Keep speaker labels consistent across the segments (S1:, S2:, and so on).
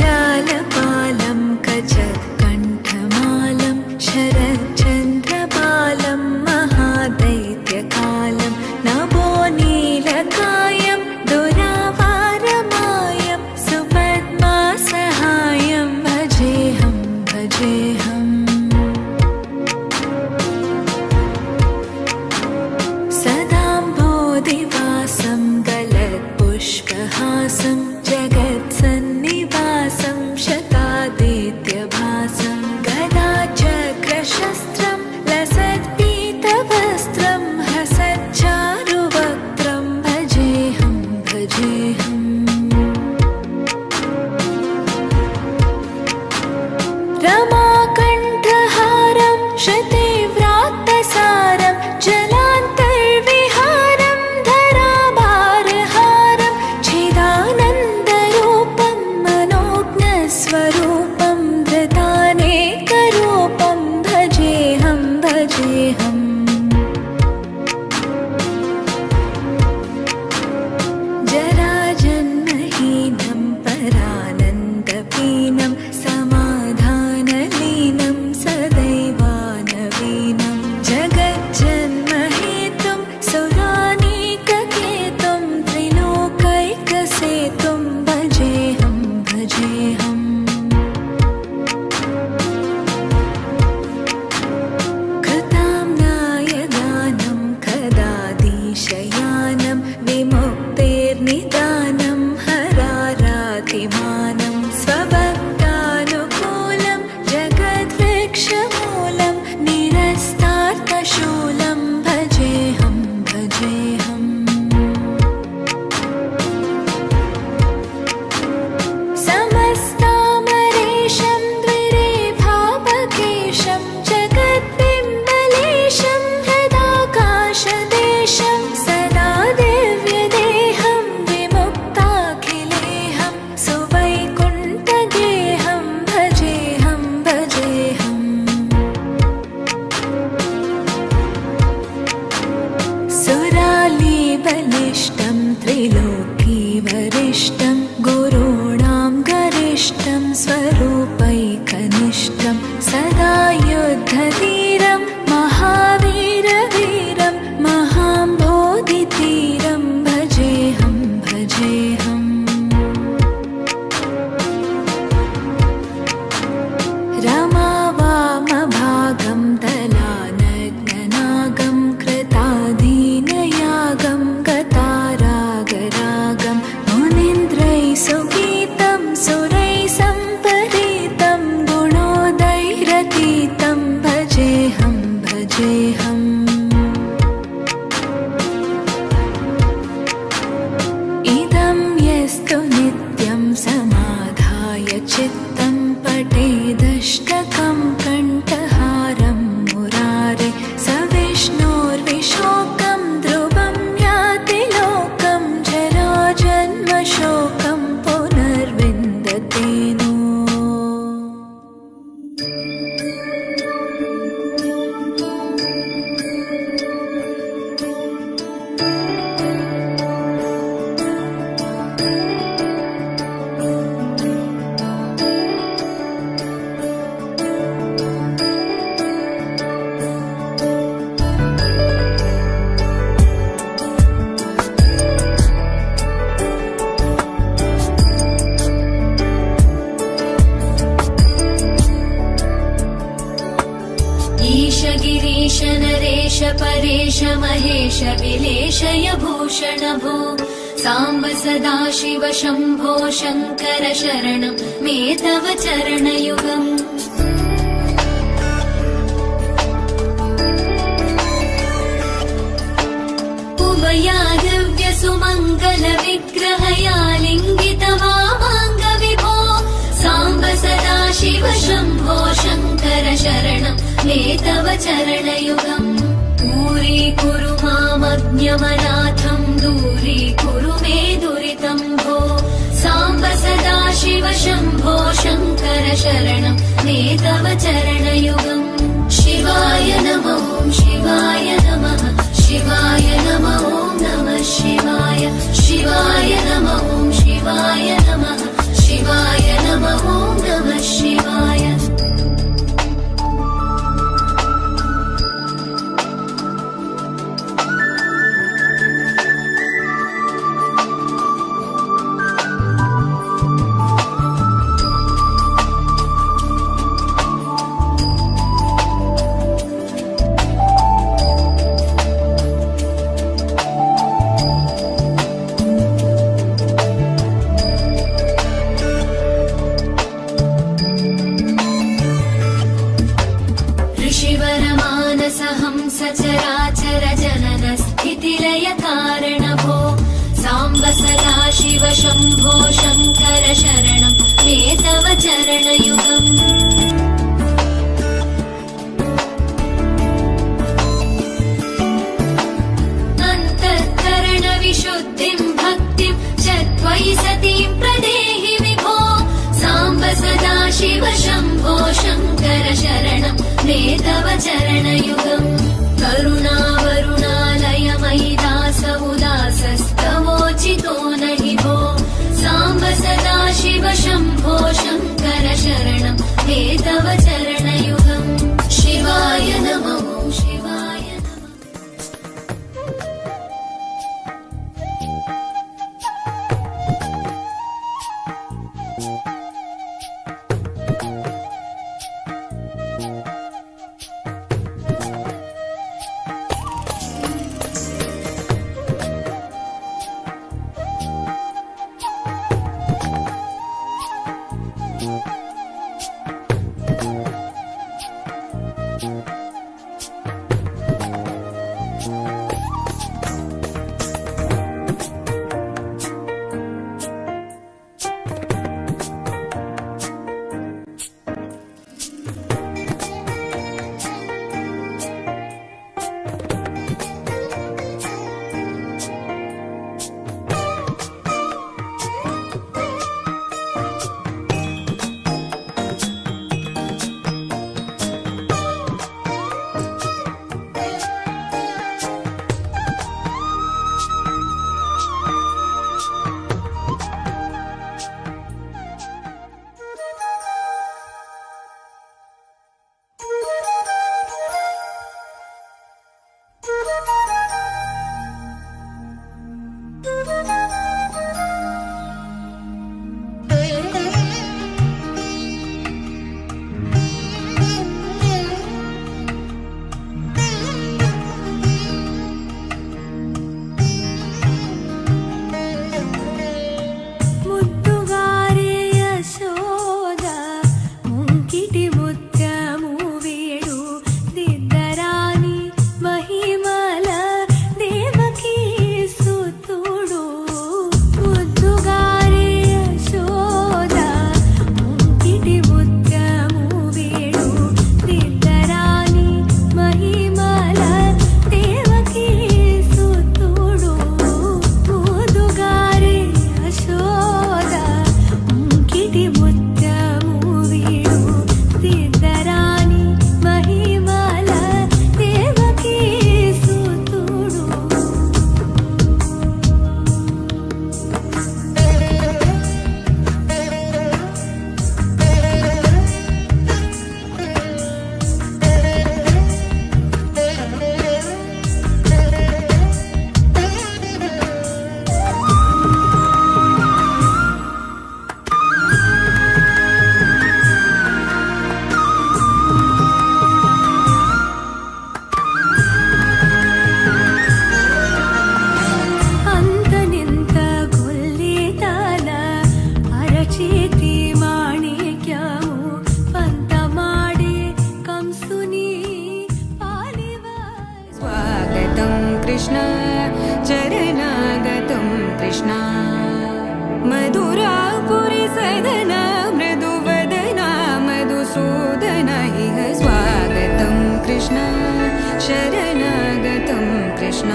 S1: जगज्जालपालं कचत्कण्ठमालं शरच्चन्द्रबालं महादैत्यकालं नभो नीलकायं दुरावारमायं सुपद्मासहायं भजेऽहं भजेऽहम् सदाम्भोधिवासं गलत्पुष्पहासं जगत्सन्निवासं शतादित्यभासं गदाचक्रशस्त्रं लसत्पीतवस्त्रं हसच्चारुवक्त्रं भजेऽहं भजेऽहम् रमाकण्ठहारं शतीव्रात्तसारं जलान्तर्विहारं धराभारहारं चिदानन्दरूपं मनोज्ञस्वरूपं धृतानेकरूपं भजेऽहं भजेऽहम् जराजन्महीनं परानन्दपीनं समाधानलीनं सदैवानवीनं जगज्जन्महेतुं सुरानीककेतुं त्रिलोकैकसेतुं भजेऽहं भजेऽहम् कृताम्नायदानं कदाधीशयानं विमुक्तेर्निदानं हरारातिमानं स्वभक्तानुकूलं जगद्वृक्षमूलं निरस्तार्थशूलं भजेऽहं भजेऽहम् समस्तामरेशं द्विरेफापकेशं जगद्बिम्बलेशं हृदाकाशदेशं सदा दिव्यदेहं विमुक्ताखिलेहं सुवैकुण्ठगेहं भजेऽहं भजेऽहम् सुरालीबलिष्टं त्रिलोकीवरिष्ठं गुरूणां गरिष्ठं स्वरूपैकनिष्ठं सदा युद्धधीरं महावीरवीरं महाम्भोधितीरं भजेऽहं भजेऽहम् रमावामभागं दलानग्ननागं कृताधीनयागं गतारागरागं मुनीन्द्रैः सुगीतं सुरैः सम्परीतं पठेदष्टकं कण्ठहारं मुरारे स विष्णोर्विशोकं ध्रुवं याति लोकं जराजन्मशोकं पुनर्विन्दते नो।
S2: ईश गिरीश नरेश परेश महेश विलेशय भूषण भो साम्ब सदाशिव शम्भो शङ्कर शरणं मे तव चरणयुगम्। उभयादिव्य सुमङ्गल विग्रहया लिङ्गित वामाङ्ग विभो साम्ब सदाशिव शम्भो शङ्कर शरणं मे तव चरणयुगम्। दूरीकुरु मामज्ञमनाथं दूरीकुरु मे दुरितं भो साम्ब सदाशिव शम्भो शङ्कर शरणं मे तव चरणयुगम्। शिवाय नमः शिवाय नमः शिवाय नमः नमः शिवाय शिवाय नमः शिवाय नमः शिवाय नमः नमः शिवाय। ऋषिवरमानसहंस चराचर जनन स्थितिलय कारण भो साम्ब सदाशिव शम्भो शङ्कर शरणं मे तव चरणयुगम्। अन्तःकरण विशुद्धिं भक्तिं च त्वयि सतीं प्रदेहि विभो साम्ब सदाशिव शम्भो शङ्कर शरणं मे तव चरणयुगम्। करुणावरुणालय मयि दास उदासस्तवोचितो नहि भो साम्ब सदाशिव शम्भो शङ्कर शरणं मे तव चरणयुगम्। शिवाय नमः शिवाय नमः।
S1: కృష్ణ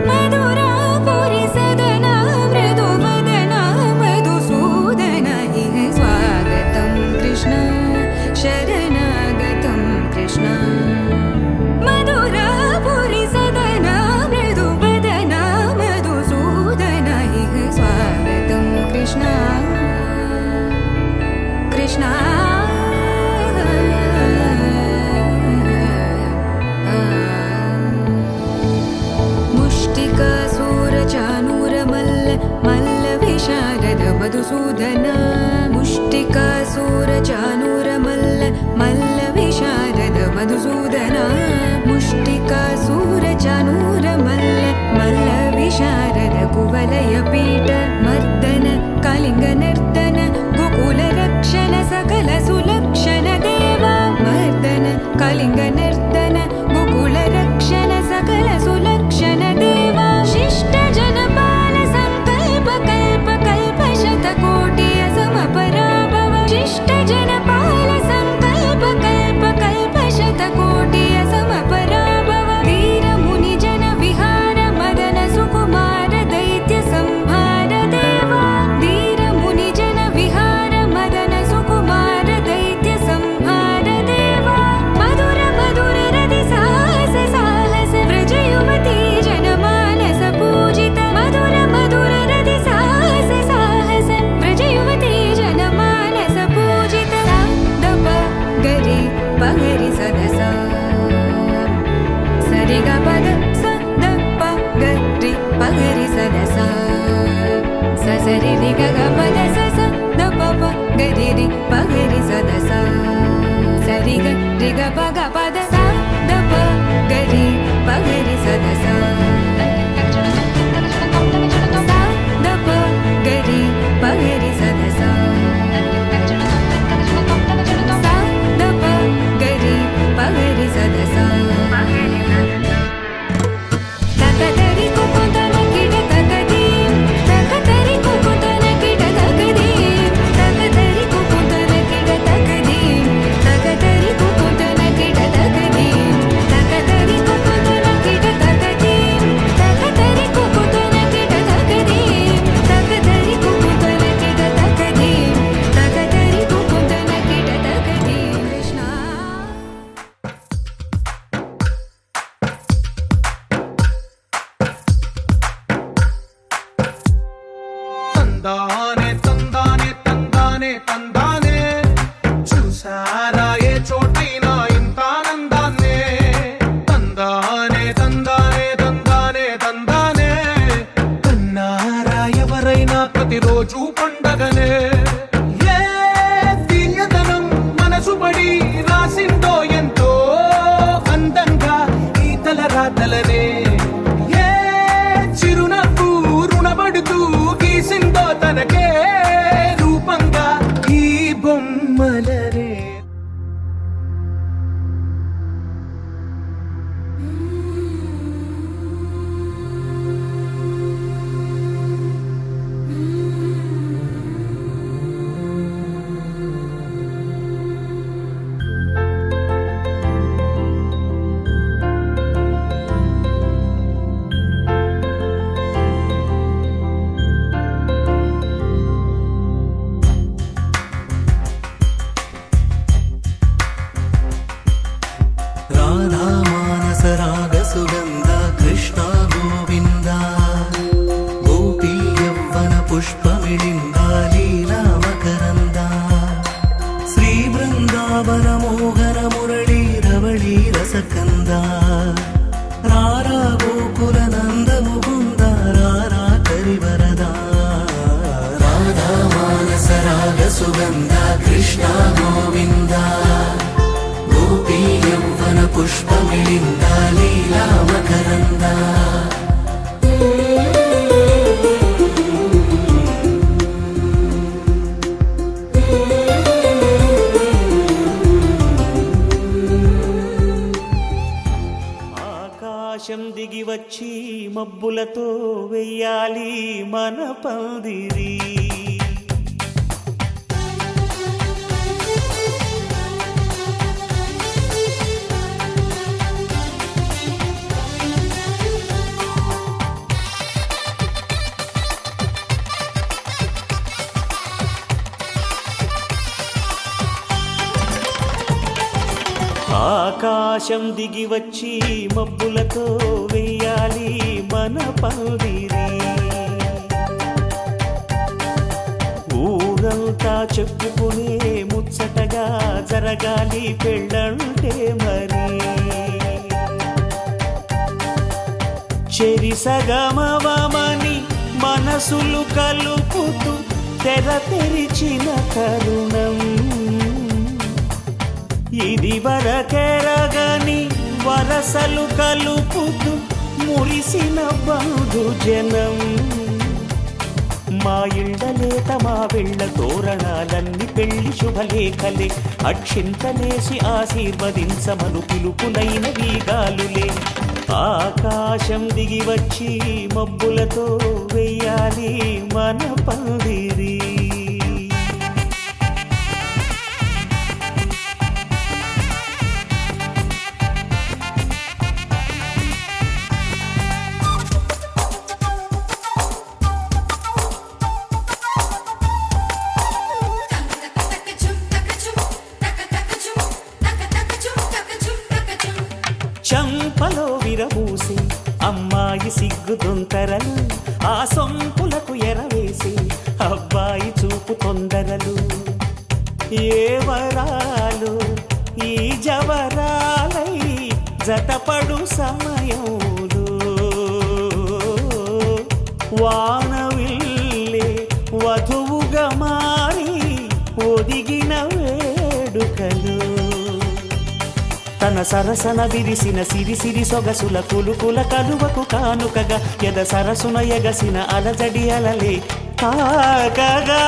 S1: మధురాపురి సదన మృదువదన మధుసూదన ఇహ స్వాగతం కృష్ణ శరణాగతం కృష్ణ మధురాపురి సదన మృదువదన మధుసూదన ఇహ స్వాగతం కృష్ణ కృష్ణ మధుసూదన ముష్టికాసూరచానూరమల్ల మల్ల విశారద మధుసూదన ముష్టికాసూరచానూరమల్ల మల్ల విశారద కువలయ పీఠ మర్దన కళింగ నర్దన గోకుల రక్షణ సకల సులక్షణ దేవా మర్దన కళింగ నర్దన గోకుల రక్షణ సకల సులక్షణ దేవా శిష్ట జనపాల సంకల్ప కల్ప కల్ప శతకోటి అసమపరాభవ శిష్ట జనపాల సంకల్ప కల్ప కల్ప శతకోటి అసమపరాభవ వీర ముని జన విహార మదన సుకుమార దైత్య సంహార దేవా వీర ముని జన విహార మదన సుకుమార దైత్య సంహార దేవా మధుర మధుర రతి సాహస సాహస వ్రజ యువతి జనమానస పూజిత మధుర మధుర రతి సాహస సాహస వ్రజ యువతి జనమానస పూజిత దప గరి పగరి సదస సరిగ పద సదప గరి పగరి సదస ససరి రి గగ పద సస దప గరి రి పగరి సదస సరి గ రి గ పగ పద స దప గరి పగరి సదస దప గరి పగరి సదస దప గరి పగరి సదస తకదరి కుకుందన కిట తకదీం తకదరి కుకుందన కిట తకదీం తకదరి కుకుందన కిట తకదీం తకదరి కుకుందన కిట తకదీం తకదరి కుకుందన కిట తకదీం తకదరి కుకుందన కిట తకదీం తకదరి కుకుందన కిట తకదీం తకదరి కుకుందన కిట తకదీం కృష్ణ
S3: తందానే తందానే తందానే తందానే చూసారా ఏ చోటైనా ఇంత ఆనందాన్నే తందానే తందానే తందానే తందానే కన్నారా ఎవరైనా ప్రతిరోజు పండగనే ఏ తీయదనం మనసు పడి రాసిందో ఎంతో అందంగా ఈ తలరాతలనే ఏ చిరునవ్వు రుణపడుతూ గీసిందో తనకే రూపంగా ఈ బొమ్మలనే
S4: రాధా మానస రాగ సుగంధ కృష్ణ గోవింద గోపీ యవ్వన పుష్పమిళింద లీలా మకరంద శ్రీ బృందావన మోహన మురళీ రవళీ రసకంద రారా గోకుల నంద ముకుంద రారా కరివరద రాధా మానస రాగ సుగంధ కృష్ణ గోవింద గోపీ యవ్వన పుష్పమిళింద లీలా మకరంద
S5: ఆకాశం దిగి వచ్చి మబ్బులతో వెయ్యాలి మన పందిరి ఆకాశం దిగి వచ్చి మబ్బులతో వెయ్యాలి మన పందిరి. ఊరంతా చెప్పుకునే ముచ్చటగా జరగాలి పెళ్ళంటే మరి. చెరిసగమవమని మనసులు కలుపుతూ తెర తెరిచిన తరుణం ఇది వరకెరగని వరసలు కలుపుతూ మురిసిన బంధుజనం. మా ఇళ్ళలేత మా వెళ్ళ తోరణాలన్నీ పెళ్లి శుభలేఖలే. అక్షింతలేసి ఆశీర్వదించమను పిలుపులైన వీగాలులే. ఆకాశం దిగి వచ్చి మబ్బులతో వెయ్యాలి మన పందిరి. చంపలో విరబూసి అమ్మాయి సిగ్గు తొంతరలు. ఆ సొంపులకు ఎరవేసి అబ్బాయి చూపు తొందరలు. ఏ వరాలు ఈ జవరాలై జతపడు సమయంలో వానవిల్లే వధువుగా మారి ఒదిగిన వేడుకలు. తన సరసన విరిసిన సిరిసిరి సొగసుల కులుకుల కలువకు కానుకగా ఎద సరసున ఎగసిన అలజడి అలలే కాగగా.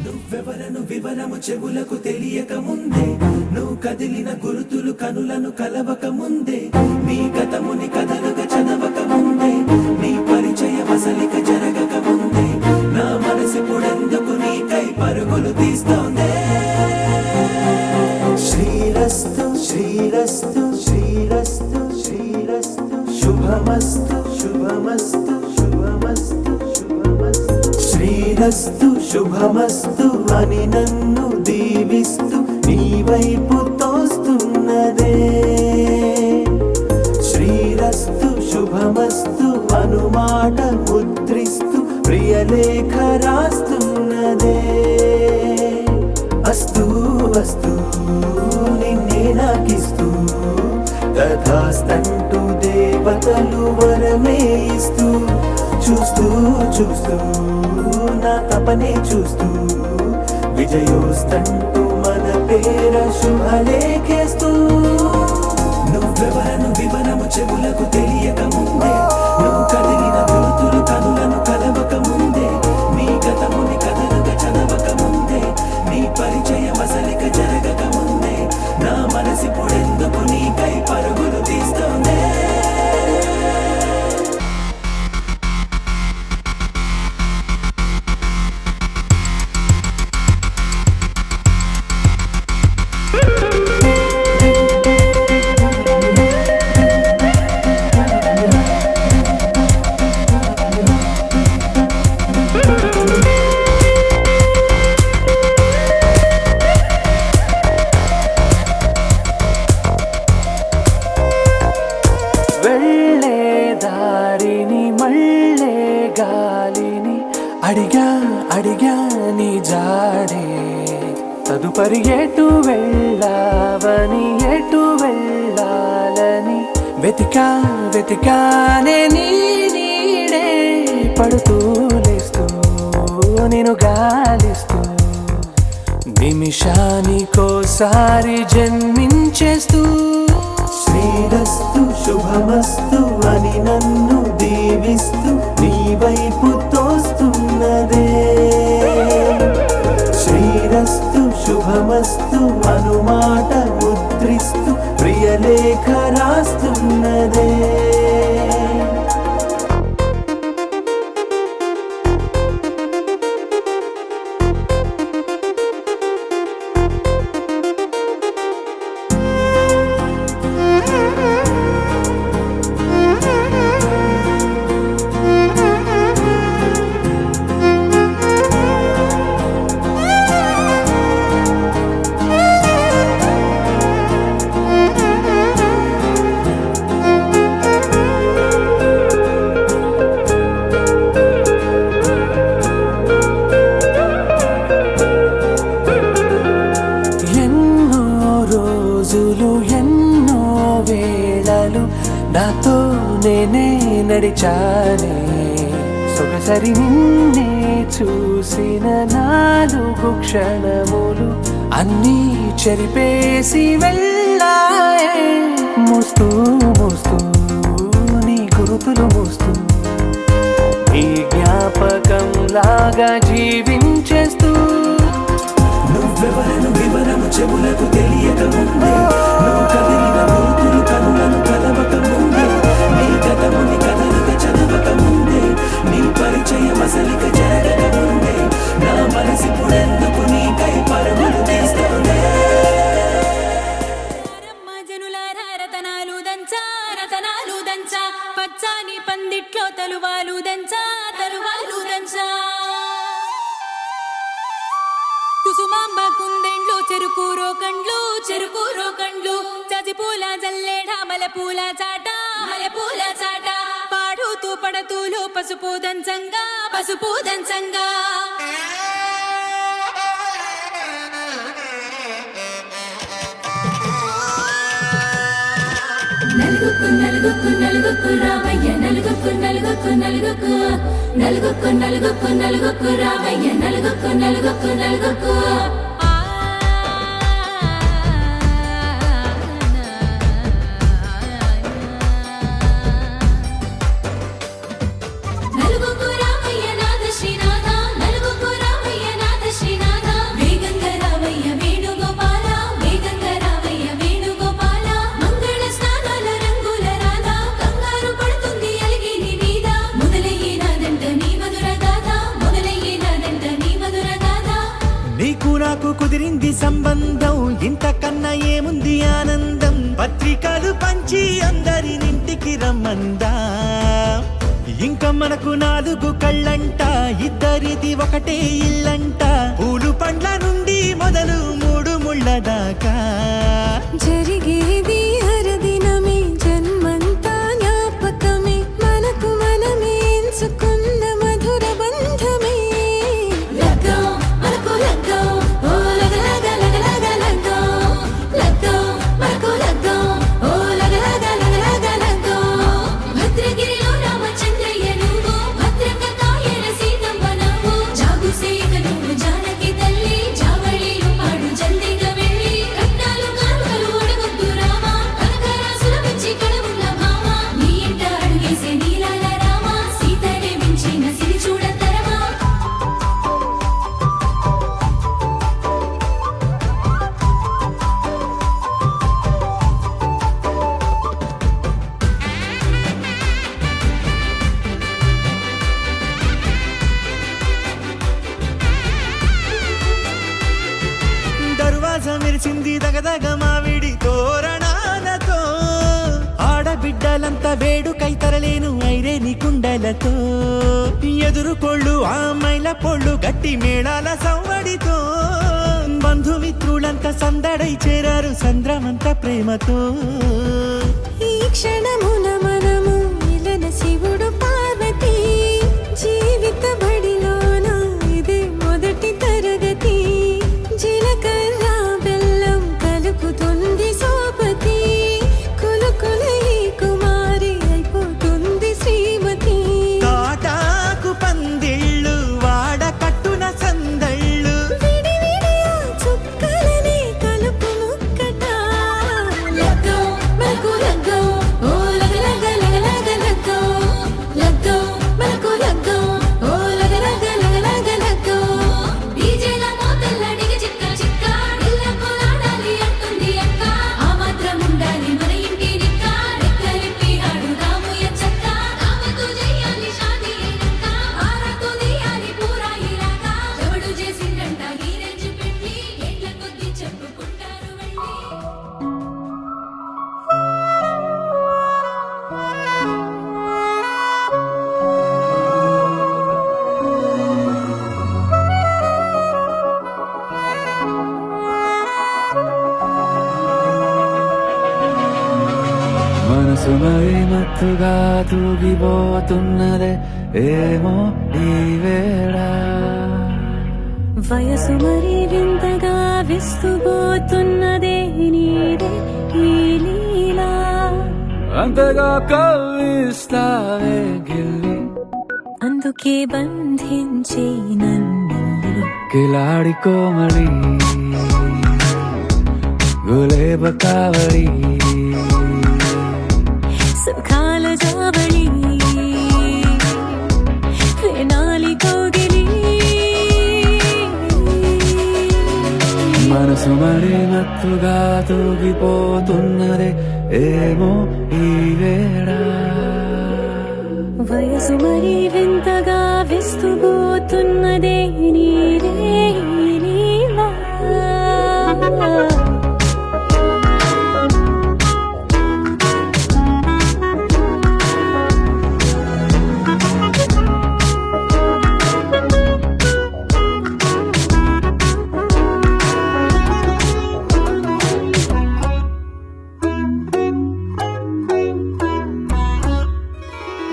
S4: నువ్వెవరను వివరము చెవులకు తెలియక ముందే, నువ్వు కదిలిన గురుతులు కనులను కలవక ముందే, నీ గతముని కథలుగా చదవక ముందే, నీ పరిచయ వసలిక జరగక ముందే, నా మనసు పొడెందుకు నీకై పరుగులు తీస్తోందే. శ్రీరస్తు శ్రీరస్తు శ్రీరస్తు శ్రీరస్తు శుభమస్తు శుభమస్తు శుభమస్తు శుభమస్తు. శ్రీరస్తు శుభమస్తు అని నన్ను దీవిస్తూ నీ వైపు తోస్తున్నదే. శ్రీరస్తు శుభమస్తు అనుమాట ముద్రిస్తూ ప్రియలేఖ రాస్తున్నదే. అస్తు అస్తు నిన్నే నాకిస్తూ తథాస్తంటూ దేవతలు వరమే ఇస్తూ, చూస్తూ చూస్తూ నా తపనే చూస్తూ విజయోస్తంటూ మన పేర శుభలేఖేస్తూ. నువ్వెవరను వివరము చెవులకు తెలియక ముందే, నువ్వు కదిలిన గుర్తులు కనులను కలవక ముందే, నీ గతముని కథలుగా చదవక ముందే, నీ పరిచయ వసలిక జరగక ముందే, నా మనసి పొడెందుకు నీకై పరుగులు తీస్తోందే. అడిగా అడిగా నీ జాడే, తదుపరి ఎటు వెళ్ళావని ఎటు వెళ్ళాలని వెతికా వెతికానే నీ నీడే పడుతూ లేస్తూ నేను గాలిస్తూ నిమిషానికోసారి జన్మించేస్తూ. శ్రీరస్తు శుభమస్తు అని నన్ను దీవిస్తూ నీ వైపు తోస్తున్నదే. శ్రీరస్తు శుభమస్తు అనుమాట ముద్రిస్తూ ప్రియలేఖ రాస్తున్నదే. వేళలు నాతో నేనే నడిచానే సొగసరి నిన్నే చూసిన 4 క్షణములు అన్నీ చెరిపేసి వెళ్ళాయే మోస్తూ మోస్తూ నీ గురుతులు మోస్తూ ఈ జ్ఞాపకం లాగా జీవించేస్తూ నువ్వెవరను వివరము చెవులకు తెలియక ముందే నువ్వు కదిలిన గుర్తులు కనులను కలవక ముందే నీ గతముని కథలుగా చదవక ముందే నీ పరిచయం అసలిక జరగక ముందే నా మనసిప్పుడెందుకు నీకై పరుగులు తీస్తుందే
S1: రతనాలు దంచా పచ్చాని పందిట్లో తలువాలు దంచా కుసుమాంబ కుందెండ్లు చెరుకు రోకండ్లు చజిపూల జల్లేడ మలపూల చాట పాడుతూ పడతూలు పసుపు దంచంగా
S2: నలుగుకు రావయ్య నలుగుకు రావయ్య నలుగుకు
S5: నీకు నాకు కుదిరింది సంబంధం ఇంతకన్నా ఏముంది ఆనందం పత్రికలు పంచి అందరినింటికి రమ్మందా ఇంకా మనకు 4 కళ్ళంట ఇద్దరిది ఒకటే ఇల్లంట పూలు పండ్ల నుండి మొదలు 3 ముళ్ళ దాకా
S1: జరిగేది హరదినమే జన్మంతా జ్ఞాపకమే మనకు మనమే ఎంచుకున్న మధుర బంధమే
S5: మెరిసింది దగదగ మావిడి తోరణాలతో ఆడబిడ్డలంతా వేడుకై తరలేను ఐరేని కుండలతో ఎదురుకోళ్ళు ఆ మైల పొళ్ళు గట్టి మేళాల సవ్వడితో బంధుమిత్రులంతా సందడై చేరారు సంద్రమంత ప్రేమతో
S1: ఈ క్షణమున మనము ఇలన శివుడు పార్వతి జీవిత బడిలోన ఇదే మొదటి తరగతి జీలకర్ర బెల్లం కలుపుతుంది సోపతి కులుకుల ఈ కుమారి అయిపోతుంది శ్రీమతి
S5: తాటాకు పందిళ్ళు వాడ కట్టున సందళ్ళు
S1: విడివిడియా చుక్కలని కలుపు ముక్కట
S2: లగ్గో మనకు లగ్గో ఓ లగ్గో మనకు లగ్గో ఓ లగ్గో డీజేల మోతల్ల డిగ చిక్క ఇళ్ళకు లాడాలి అంటుంది అక్క ఆ మాత్రం ఉండాలి మన ఇంటి నిక్క రెక్కలిప్పి ఆడుదాము ఎంచక్క రామతో చేయాలి షాదీ అయినక్క ఆరాతో తీయాలి పూరాయి రాక ఎవడు చేసిందంట ఈ రేంజ్ పెట్టి ఎట్ల కొద్ది చెప్పుకుంటారు వెళ్ళి
S4: మనసు మరి మత్తుగా తూగిపోతున్నదే ఏమో ఈ వేళ
S1: వయసు మరి వింతగా విస్తుపోతున్నదే నీదే ఈ లీలా
S6: అంతగా కవ్విస్తావే గిల్లి
S2: అందుకే బంధించి నన్ను
S6: కిలాడి కోమలి గులేబ కావలి
S2: సుఖాల జాబళి వేనాలి కోగిలి
S6: మనసు మరి మత్తుగా తూగిపోతున్నదే ఏమో ఈ వేళ
S2: వయసు మరి వింతగా విస్తుపోతున్నదే నీరే నీలా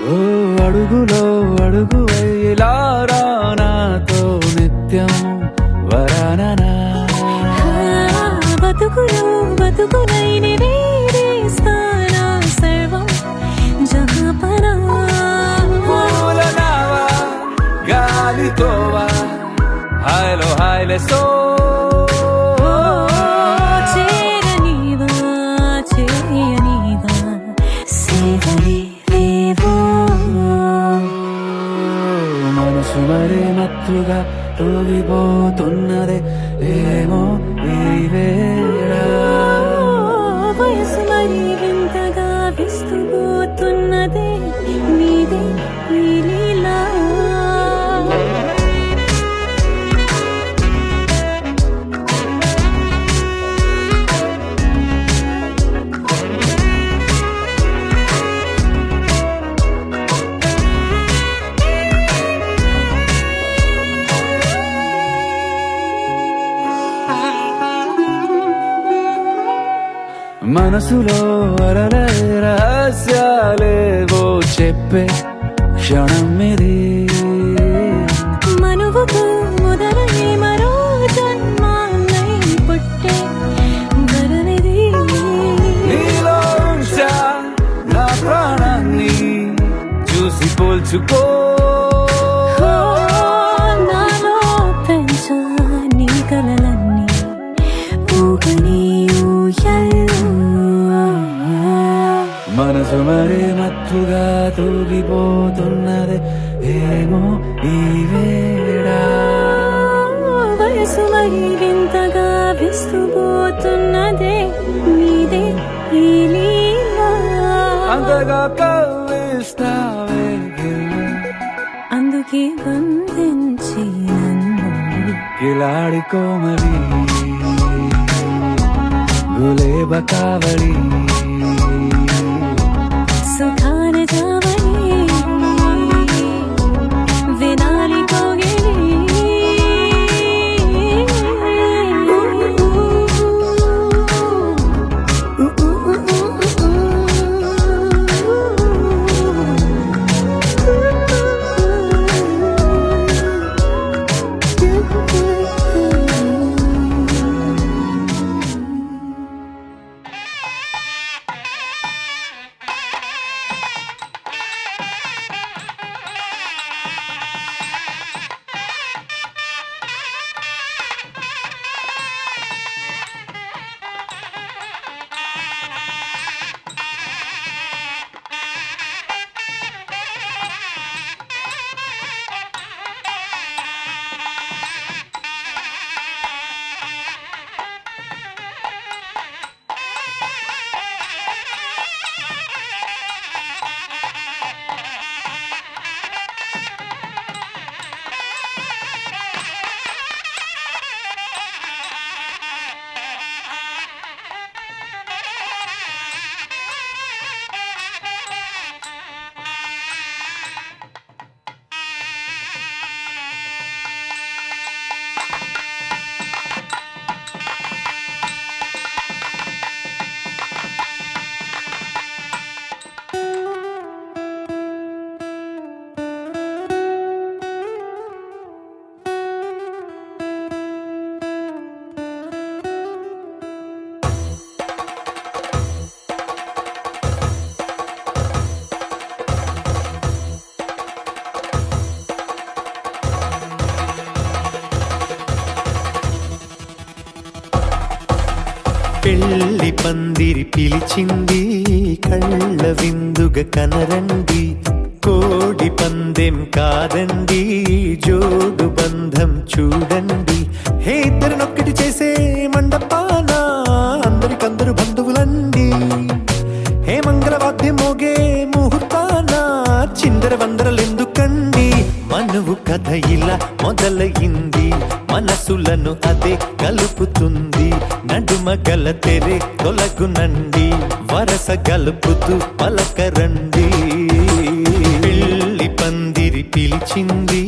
S6: ఓ అడుగులో అడుగు వేలారా నాతో నిత్యం వరాననా
S2: బతుకులో బతుకులైన వేరేస్తానా సర్వం జహాపనా
S6: పూలనావా గాలితోవా హాయ్లో హాయ్లే సో
S2: చేరనీవా చేయనీవా సేవలే లేవో
S6: మనసు మరి మత్తుగా తూగిపోతున్నదే ఏమో ఈ వేళ
S2: వయసు మరి వింతగా విస్తుపోతున్నదే నీదే ఈ లీలా
S6: మనసులో అరలే రహస్యాలేవో చెప్పే క్షణం ఇది
S2: మనువుకు మొదలై మరో జన్మాన్నై పుట్టే వరమిది
S6: నీలో ఉంచా నా ప్రాణాన్ని చూసి పోల్చుకో
S2: నాలో పెంచా నీ కలలన్నీ ఊగని ఊయల్లో
S6: మనసు మరి మత్తుగా తూగిపోతున్నదే ఏమో ఈ వేళ
S2: వయసు మరి వింతగా విస్తుపోతున్నదే నీదే ఈ లీలా
S6: అంతగా కవ్విస్తావే గిల్లి
S2: అందుకే బంధించి నన్ను
S6: కిలాడి కోమలి గులేబ కావలి
S2: సుఖాన జావని వినాలి కోగిలి
S5: పందిరి పిలిచింది కళ్ళ విందుగ కనరండి కోడి పందెం కాదండి జోడు బంధం చూడండి హే ఇద్దరినొక్కటి చేసే మండపాన అందరికందరు బంధువులండి హే మంగళవాద్యం మోగే ముహూర్తాన చిందర వందరలెందుకండి మనువు కథ ఇలా మొదలయింది మనసులను అదే కలుపుతుంది నడుమ గల తెరే తొలగునండి వరస గలుపుతూ పలకరండి పెళ్లి పందిరి పిలిచింది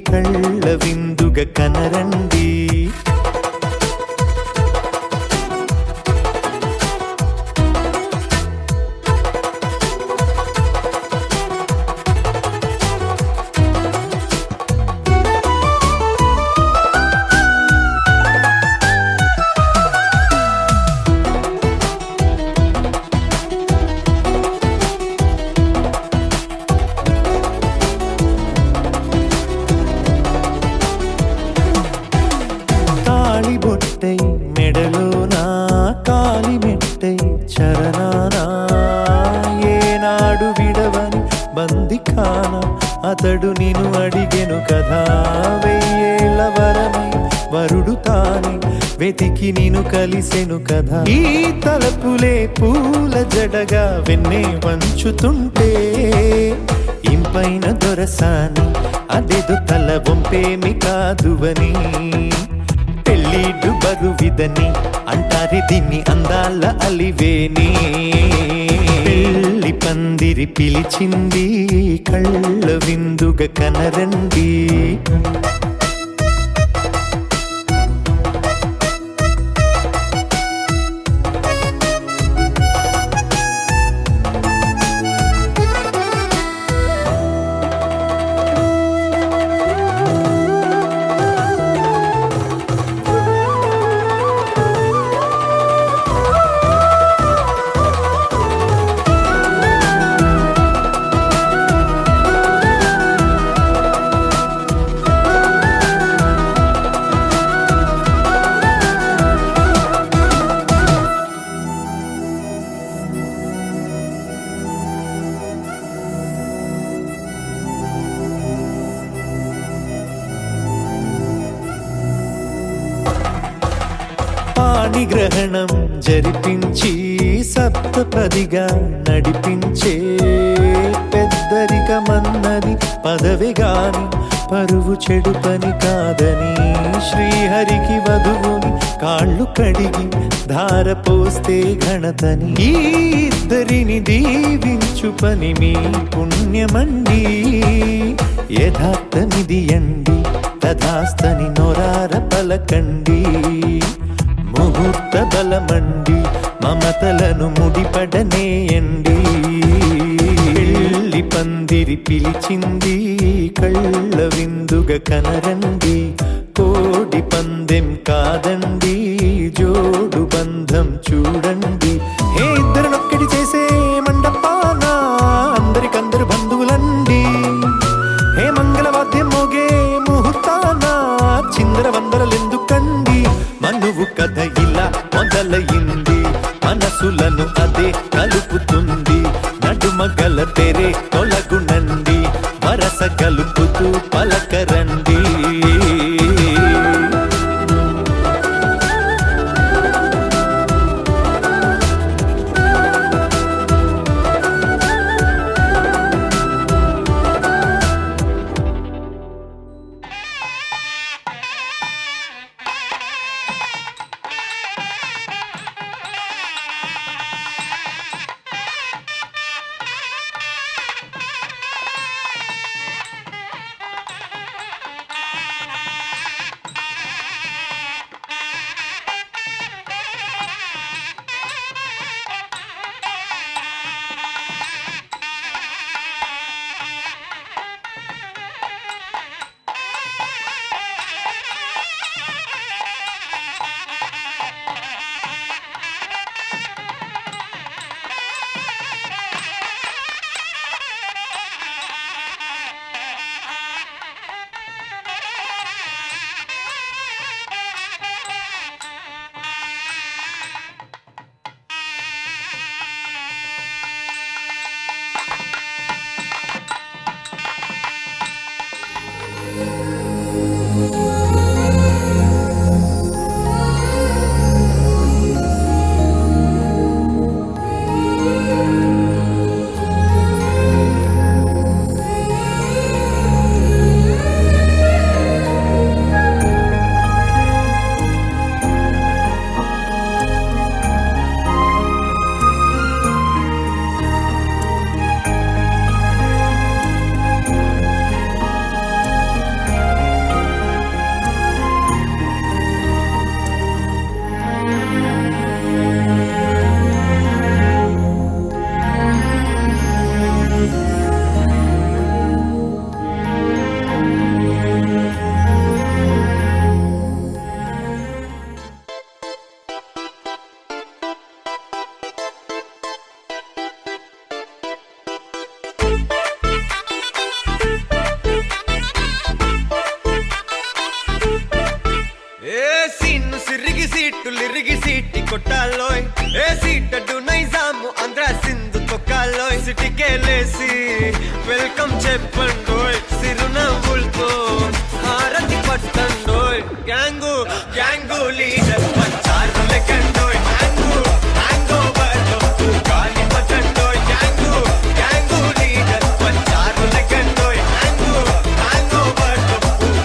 S5: కళ్ళ విందుగ కనరండి బొట్టై మెడలోనా కాలి మెట్టై చరణానా ఏనాడు విడవని బందిఖాన అతడు నిన్ను అడిగెను కదా వెయ్యేళ్ళ వరమై వరుడు తానే వెతికి నిన్ను కలిసెను కదా ఈ తలపులే పూల జడగా వెన్నే వంచుతుంటే ఇంపైన దొరసాని అదేదో తల వంపేమి కాదువని పెళ్ళిడు బరువిదని అంటారే దీన్ని అందాల అలివేని పెళ్లి పందిరి పిలిచింది కళ్ళ విందుగ కనరండి గ్రహణం జరిపించి సప్తపదిగా నడిపించే పెద్దరికమన్నది పదవి గాని పరువు చెడు పని కాదని శ్రీహరికి వధువుని కాళ్ళు కడిగి ధార పోస్తే ఘనతని ఈ ఇద్దరిని దీవించు పని మీ పుణ్యమండి యథార్థమిది అండి తథాస్తని నొరార పలకండి ముహూర్త బలమండి మమతలను ముడిపడనేయండి పెళ్లి పందిరి పిలిచింది కళ్ళ విందుగ కనరండి కోడి పందెం కాదండి జోడు బంధం చూడండి హే ఇద్దరినొక్కటి చేసే మండపాన అందరికందరు బంధువులండి హే మంగళవాద్యం మోగే ముహూర్తాన చిందర వందరలెందుకండి మనువు కథ ఇలా మొదలయింది మనసులను అదే కలుపుతుంది నడుమ గల తెరే తొలగునండి వరస కలుపుతూ పలకరండి
S7: కొట్టాలోయ్ ఏ సీటడు నైజాము ఆంధ్ర సింధు తొక్కాలోయ్ సిటీకేలేసి వెల్కమ్ చెప్పండోయ్ సిరునవ్వులతో హారతి పట్టండోయ్ గ్యాంగు గ్యాంగు లీడర్ పంచారు లెక్కండోయ్ హ్యాంగు హ్యాంగ్ ఓవర్లో గాలి పట్టండోయ్ గ్యాంగు గ్యాంగు లీడర్ పంచారు లెక్కండోయ్ హ్యాంగు హ్యాంగ్ ఓవర్లో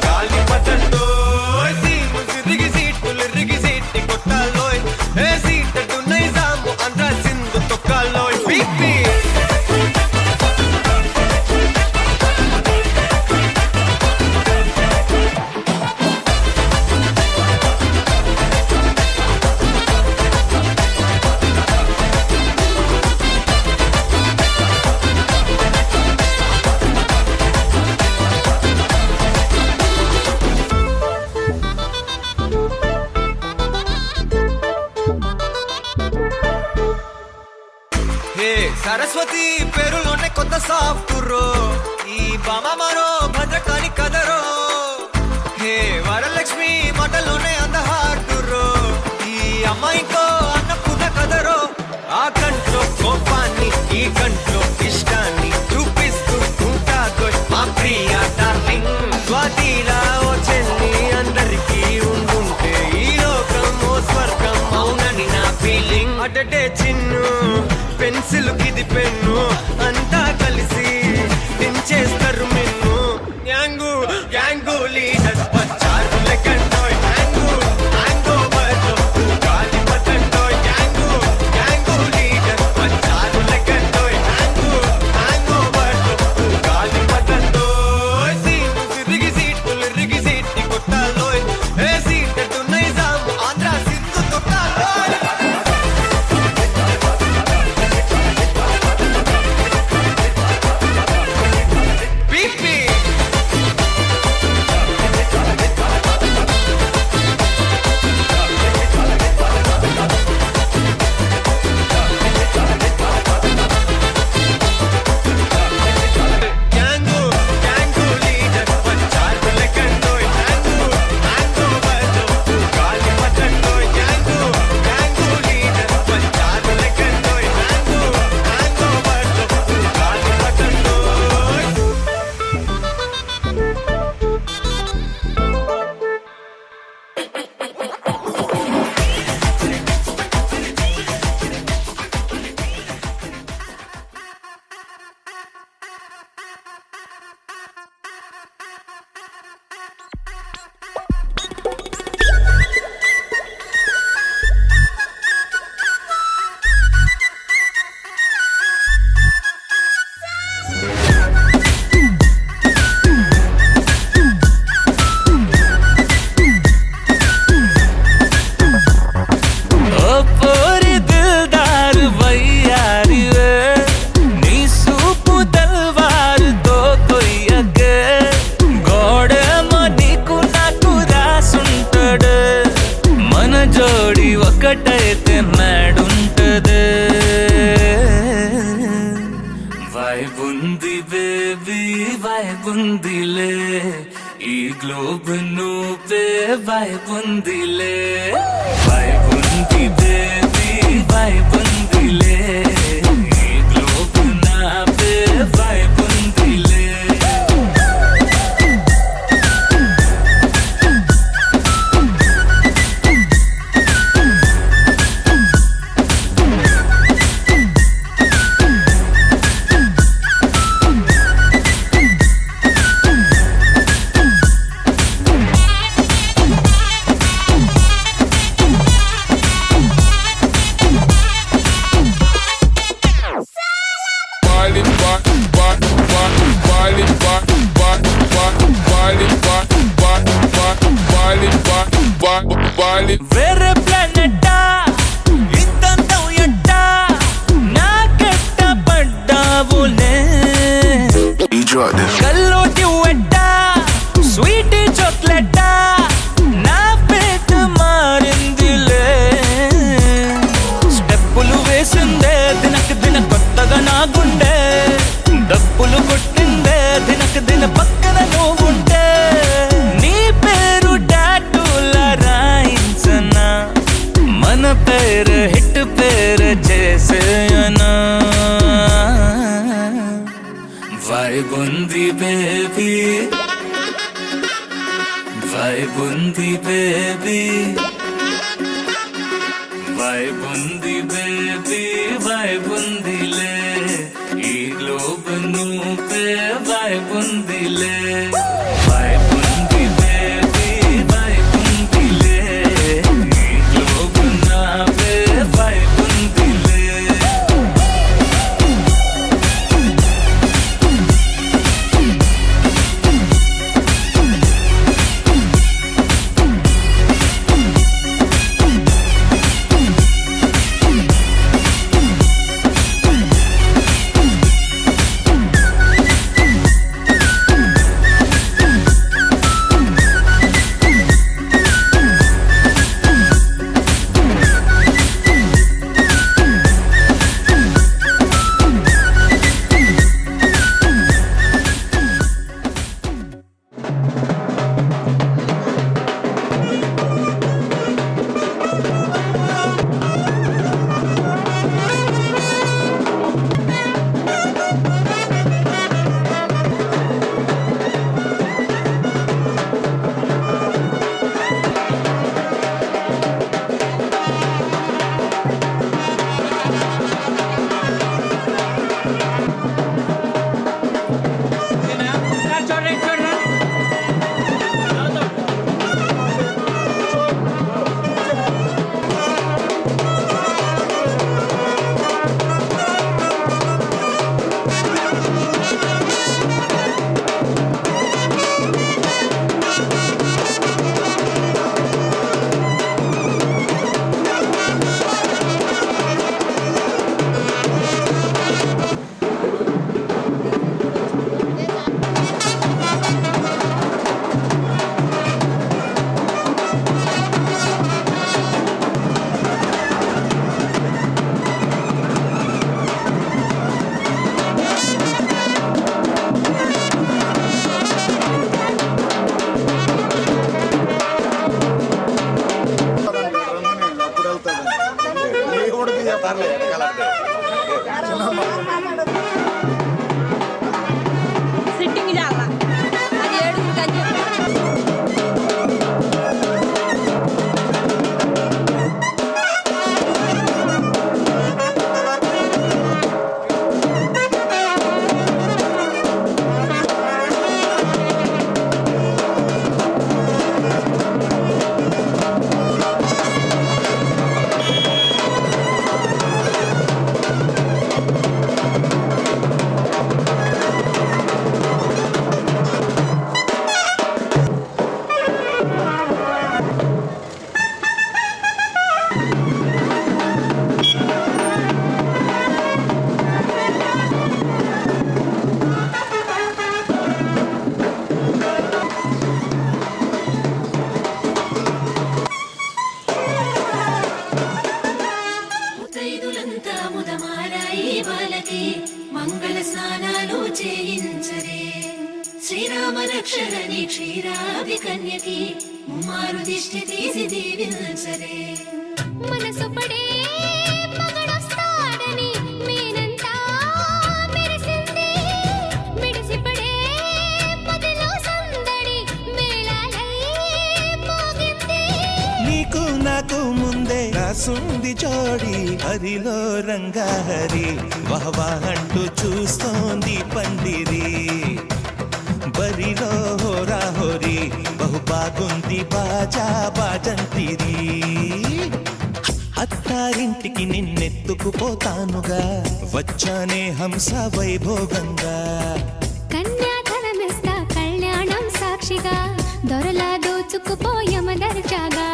S7: గాలి పట్టండోయ్ సీము సిరిగి సీటి కొట్టాలోయ్ ఏ సీటడు నైజాము ఆంధ్ర సింధు తొక్కాలోయ్ పీపీ హే సరస్వతి పేరులోనే కొత్త సాఫ్ట్వేర్ ఈ బామ మరో భద్రకాళి కదరో హే వరలక్ష్మి మాటలోనే అంద హార్టురో ఈ అమ్మాయికో అన్నపూర్ణ కదరో ఆ కంట్లో కోపాన్ని ఈ కంట్లో ఇష్టాన్ని చూపిస్తూ ఉంటాదో మా ప్రియ డార్లింగ్ స్వాతిలా ఓ చెల్లి అందరికీ ఉండుంటే ఈ లోకం ఓ స్వర్గం అవునని నా ఫీలింగ్ అటటే చిన్ను పెన్సిల్ కిది పెన్ను అంతా కలిసి దించేస్తారు మిన్ను గ్యాంగు గ్యాంగు లీడర్ పంచారు లెక్కండోయ్ హ్యాంగు హ్యాంగ్ ఓవర్లో గాలి పట్టండోయ్ గ్యాంగు గ్యాంగు లీడర్ పంచారు లెక్కండోయ్ హ్యాంగు హ్యాంగ్ ఓవర్లో గాలి పట్టండోయ్ సీము సిరిగి సీటి కొట్టాలోయ్ ఏ సీటడు నైజాము ఆంధ్ర సింధు తొక్కాలోయ్ పీపీ గ్యాంగు గ్యాంగు లీడర్ పంచారు లెక్కండోయ్ హ్యాంగు హ్యాంగ్ ఓవర్లో గాలి పట్టండోయ్ గ్యాంగు గ్యాంగు లీడర్ పంచారు లెక్కండోయ్ హ్యాంగు హ్యాంగ్ ఓవర్లో గాలి పట్టండోయ్
S5: ఓ పోరి దిల్దార్ వయ్యారి వే నీ సూపు తల్వారుతో కొయ్యకే గోడేమో నీకు నాకు రాసుంటాడు మన జోడి ఒకటైతే నాడుంటది వైబుంది బేబీ వైబుందిలే ఈ గ్లోబ్ నువ్వే వైబుందిలే వైబుంది బేబీ వైబుందిలే ఈ గ్లోబ్ నావే వైబుందిలే వేరే ప్లానెట్టా ఇంతంతం ఎట్టా నాకెట్ట పడ్డావులే కల్లోటి వెట్టా స్వీట్ చాక్లెట్టా నా పేట మారిందిలే స్టెప్పులు వేసిందే దినక దిన కొత్తగా నా గుండె డప్పులు కొట్టిందే దినక దిన పక్కన నువ్వుంటే నీ పేరు టాటూల రాయించనా మన పేరు వైబ్ ఉంది బేబీ వైబ్ ఉంది బేబీ వైబ్ ఉంది బేబీ వైబ్ ఉందిలే ఈ గ్లోబ్ నువ్వే వైబ్ ఉందిలే వైబ్ ఉంది బేబీ వైబ్ ఉందిలే ఈ గ్లోబ్ నావే వైబ్ ఉందిలే
S8: సిట్టింగ్ చాలా అది ఏడుగురికి అని చెప్పి
S2: ముత్తైదులంతా ముదమారాయి బాలకి మంగళ స్నానాలు చేయించరే శ్రీరామ రక్షరణి క్షీరాది కన్యకి ముమ్మారు దిష్టి తీసి దీవించరే మనసు పడే మగడొస్తాడని మేనంతా మెరిసింది మిడిసిపడే పదిలో సందడి మేళాలై మోగింది
S7: నీకు నాకు ముందే రాసుంది జోడి హరిలో రంగాహరి వహవా అంటూ చూస్తోంది పందిరి బరిలో హోరా హోరి బహు బాగుంది బాజా బాజంతిరి అత్తారింటికి నిన్నెత్తుకుపోతానుగా వచ్చానే హంస వైభోగంగా
S2: కన్యాధనమిస్తా కళ్యాణం సాక్షిగా దొరలా దోచుకుపోయమ దర్జాగా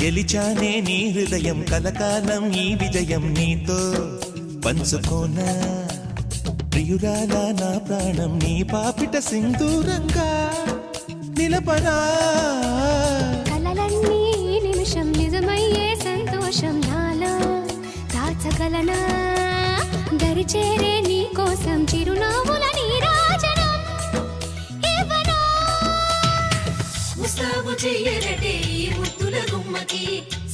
S7: గెలిచానే నీ హృదయం కలకాలం ఈ విజయం నీతో పంచుకోనా ప్రియురాలా నా ప్రాణం నీ పాపిట సింధూరంగా నిలపనా
S2: కలలన్నీ ఈ నిమిషం నిజమయ్యే సంతోషం నాలో దాచగలనా దరిచేరే నీ కోసం చిరునవ్వుల నీరాజనం ఇవ్వనా
S9: ముస్తాబు చెయ్యరటే ఈ ముద్దుల గుమ్మకి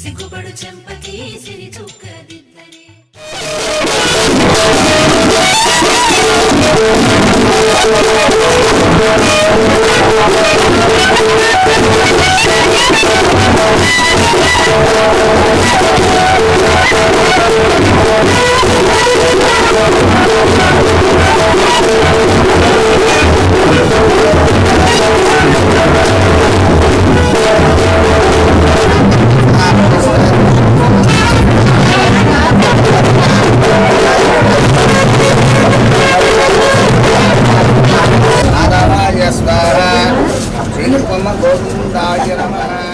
S9: సిగ్గుపడు చెంపకి సిరి చుక్క దిద్దరే
S10: గోవిందాయ నమః.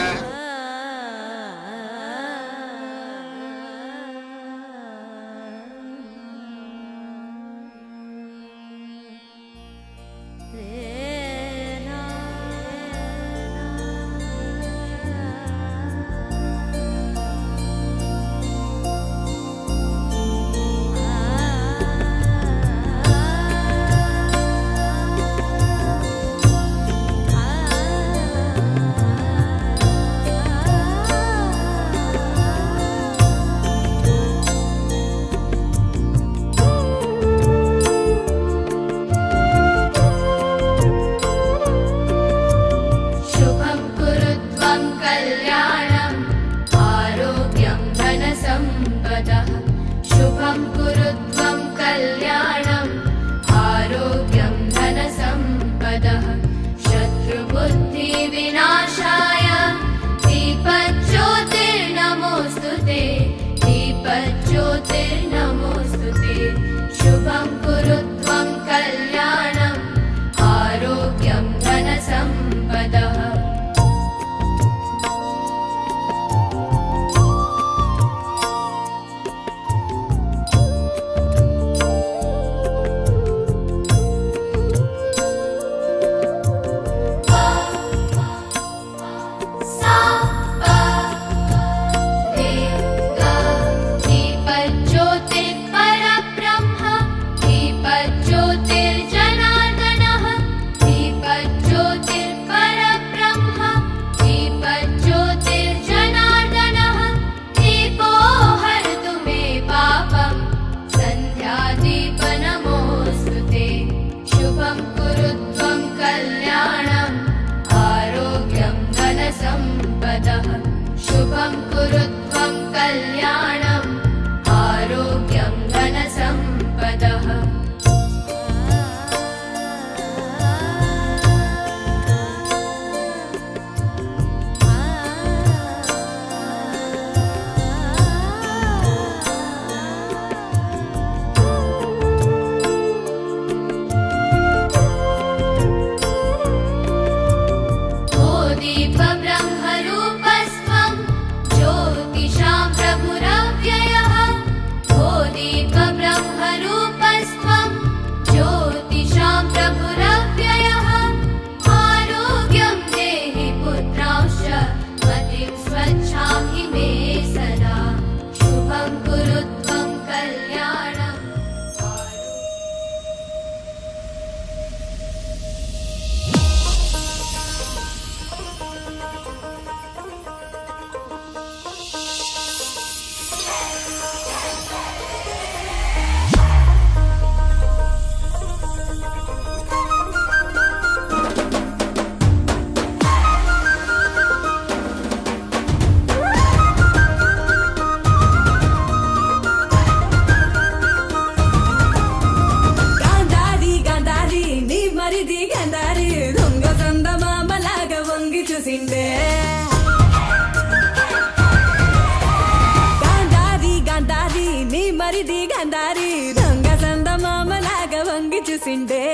S1: చూసిండే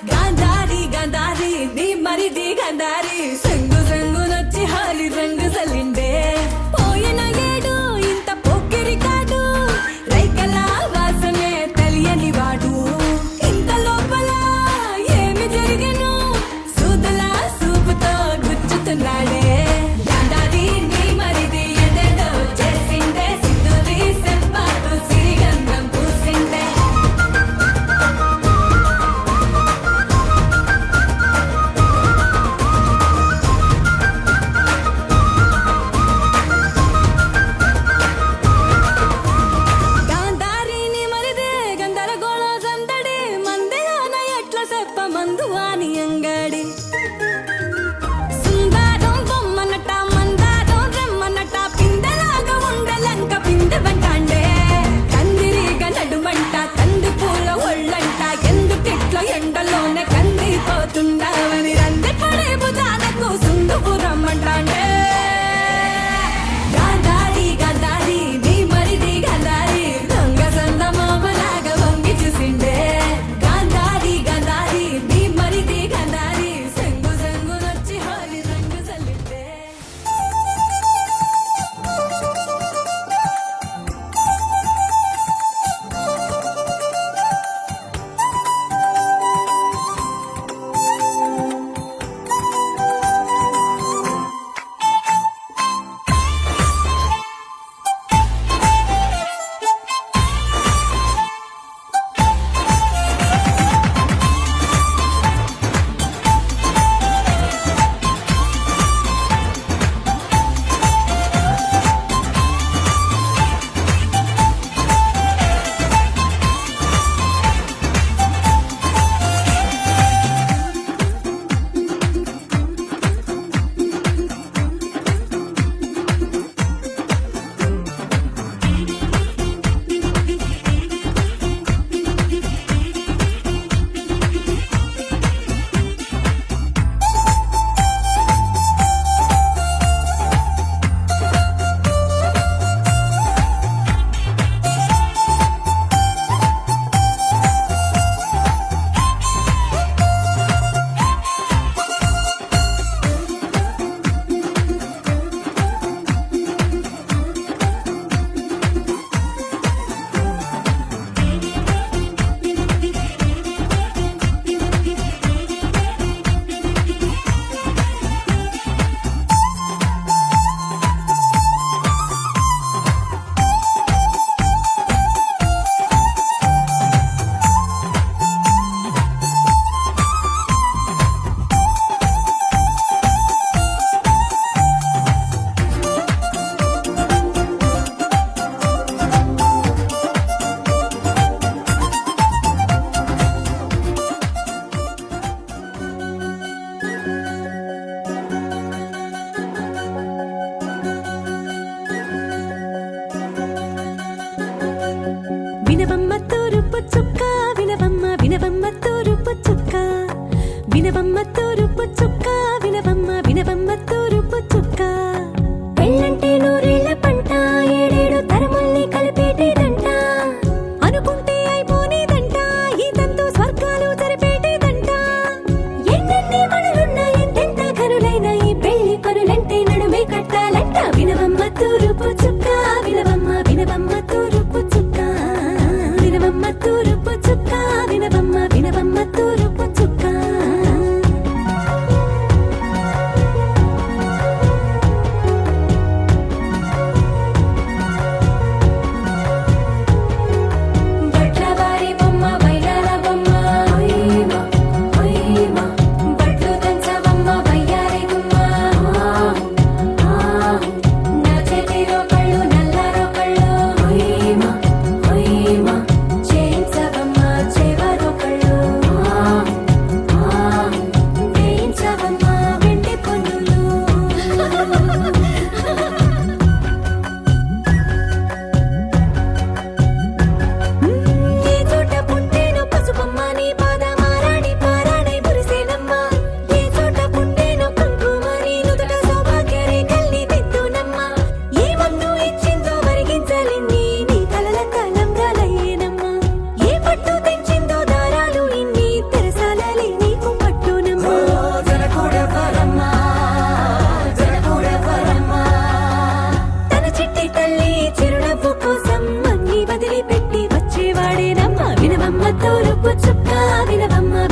S1: గాంధారి గాంధారి నీ మరిది గాంధారి సంగు సంగు నొచ్చి హాలి రంగు సలిండే పోయిన ఏడు ఇంత పొక్కిరి కాడు రైకల వాసనే తెలియని వాడు ఇంత లోపల ఏమి జరిగెను సూదుల సూపుతో గుచ్చుతున్నాడే గాంధారి నీ మరిది ఎదేదో చేసిందే సింధూరి సెంపాటు సిరిగంధం పూసిందే గాంధారిని మరిదే గందరగోళ సందడి మందిరాన ఎట్ల సెప్ప మందు అని అంగడి సుందరం బొమ్మనట మందారం రెమ్మనట పిందెలాగా ఉండలంక పిందె వెంటాండే కందిరిగా నడుమంట కంది పూల ఒళ్ళంట ఎందుకిట్ల ఎండలోనే కందిపోతుండవని రంది పడే బుధాలకు సుందుపు రమ్మంటాండే గాంధారి గాంధారి నీ మరిది గాంధారి దొంగ సందమామలాగా వంగి చూసిండే గాంధారి గాంధారి నీ మరిది గాంధారి సెంగు సెంగునొచ్చి హోలీ రంగు చల్లిండే వినవమ్మ తూరుపు చుక్క వినవమ్మ వినవమ్మ తూరుపు చుక్క వినవమ్మ తూరుపు చుక్క వినవమ్మ వినవమ్మ తూరుపు చుక్క పెళ్ళంటే నూరేళ్ల పంట ఏడేడు తరముల్ని కలిపేటేదంట అనుకుంటే అయిపోనేదంట ఈ తంతు స్వర్గాలు జరిపేటేదంట ఎన్నెన్ని మనులున్న ఎంతెంత కనులైన ఈ పెళ్లి పనులంటే నడుమే కట్టాలంట వినవమ్మ తూరుపు చుక్క వినవమ్మ వినవమ్మ తూరుపు చుక్క వినవమ్మ తూరుపు చుక్క వినవమ్మ వినవమ్మ తూరుపు చుక్క బట్లవారి బొమ్మ వైరాల బొమ్మ హొయ్యమ హొయ్యమ బట్లు దంచవమ్మ వయ్యారి గుమ్మ నా చేతిలో కళ్ళు నల్లారో కళ్ళు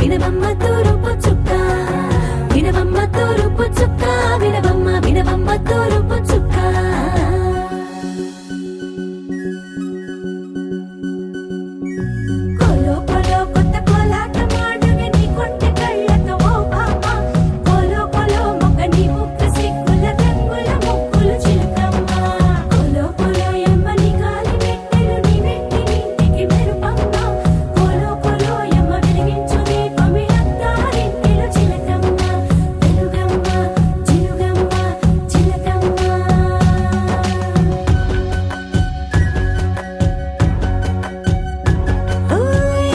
S1: వినవమ్మ తూరుపు చుక్క వినవమ్మ తూరుపు చుక్క వినవమ్మ వినవమ్మ తూరుపు చుక్క కోలో కోలో కొత్త కోలాట మాడవే నీ కొంటె కళ్ళతో ఓ పాప కోలో కోలో మొక్క నీ ముక్కు సిగ్గుల రంగుల ముక్కులు చిలకమ్మ కోలో కోలో ఎమ్మ నీ కాలి మెట్టెలు నీ వెట్టి నింటికి మెరుపమ్మ కోలో కోలో ఎమ్మ వెలిగించు దీపమి అత్తారింటిలో చిలకమ్మ వెలుగమ్మ చిలుగమ్మ చిలకమ్మ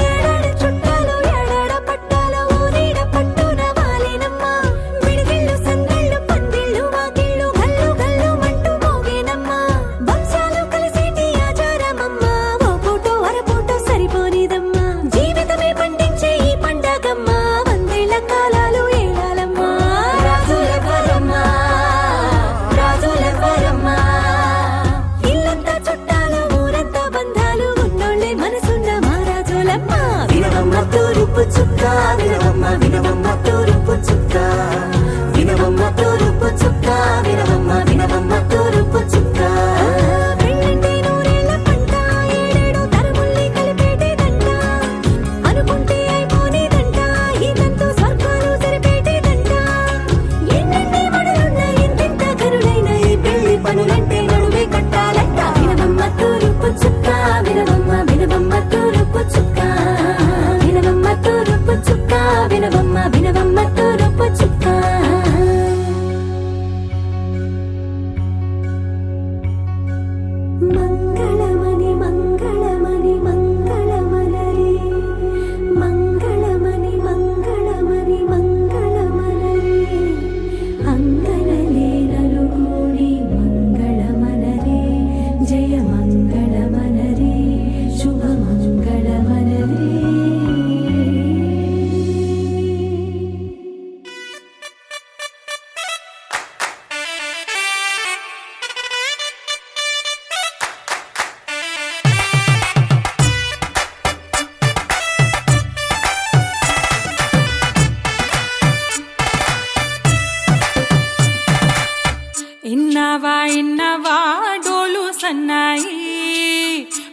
S1: ఏడాడ చుట్టాలు ఏడాడ పట్టాలు ఊరీడ పట్టున వాలేనమ్మ విడిగిళ్ళు సందళ్ళు పందిళ్ళు వాకిళ్ళు గల్లు గల్లు మంటూ మోగేనమ్మ వంశాలు కలిసేటి ఆచారమమ్మ ఓ పూటో అరపూటో సరిపోనిదమ్మ జీవితమే పండించే ఈ పండగమ్మ వందేళ్ల కాలాలు ఏలాలమ్మ రాజులెవ్వరమ్మ రాజులెవ్వరమ్మ ఇల్లంతా చుట్టాలు ఊరంతా బంధాలు ఉన్నోళ్ళే మనసున్న మహారాజులమ్మ వినవమ్మ తూరుపు చుక్క వినవమ్మ వినవమ్మ తూరుపు చుక్క వినవమ్మ తూరుపు చుక్క వినవమ్మ వినవమ్మ తూరుపు చుక్క పెళ్ళంటే నూరేళ్ల పంట ఏడేడు తరముల్ని కలిపేటేదంట అనుకుంటే అయిపోనేదంట ఈ తంతు స్వర్గాలు సరిపేటేదంట ఎన్నెన్ని మడులున్న ఎంతెంత కరులైన ఈ పెళ్లి పనులంటే నడువే కట్టాలంట వినవమ్మ తూరుపు చుక్క వినవమ్మ వినవమ్మ తూరుపు చుక్క వినవమ్మ తూరుపు చుక్క వినవమ్మ వినవమ్మ తూరుపు చుక్క మంగళమణి మంగళమణి మంగళమనరే మంగళమణి మంగళమణి మంగళమనరే అంగనలే నలుగూడి మంగళమనరే జయ మంగళమనరే శుభ మంగళమనరే
S11: ఇన్నవా డోలు సన్నాయి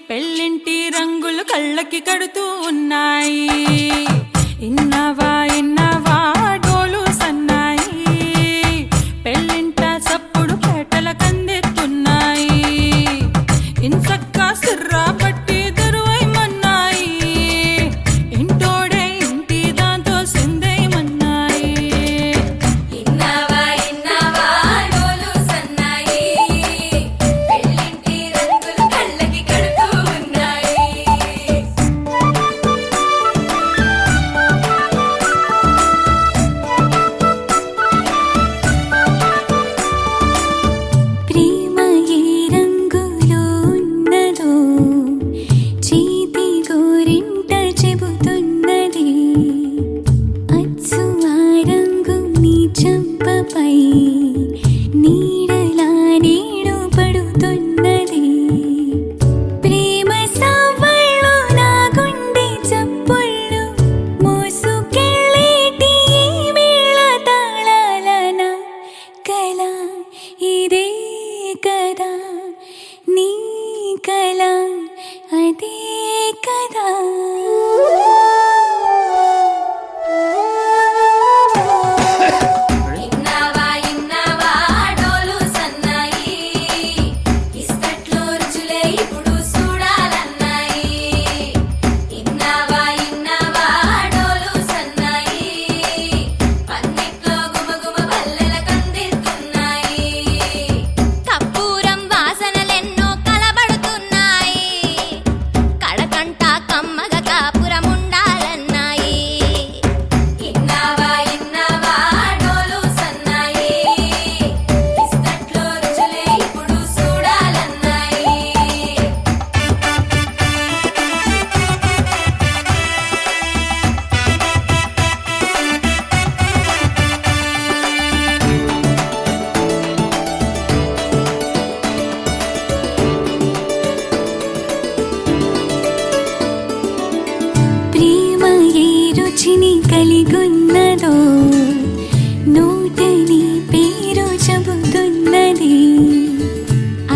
S11: పెళ్ళింటి రంగులు కళ్ళకి కడుతూ ఉన్నాయి ఇన్నవా డోలు సన్నాయి పెళ్ళింట చప్పుడు పేటల కందెత్తున్నాయి ఇంచక్క సిర్రా పట్టి దరువైమన్నాయి ఇంటోడే ఇంటి దాంతో సిందేయమన్నాయి
S1: ఇన్నవా ఇన్నవా డోలు సన్నాయి పెళ్ళింటి రంగులు కళ్ళకి కడుతూ ఉన్నాయి ప్రేమ ఏ రంగులో ఉన్నదో చేతి గోరింట చెబుతున్నది అచ్చు ఆ రంగు నీ చెంపపై నీడలా నీడు పడుతున్నది ప్రేమ సావళ్ళు నా గుండె చప్పుళ్ళు మోసుకెళ్ళేటి ఈ మేళ తాళాలన కళ ఇదే కదా నీ కళ అదే కదా ఇన్నవా ఇన్నవా
S2: కలిగున్నదో నూటని పేరు చెబుతున్నది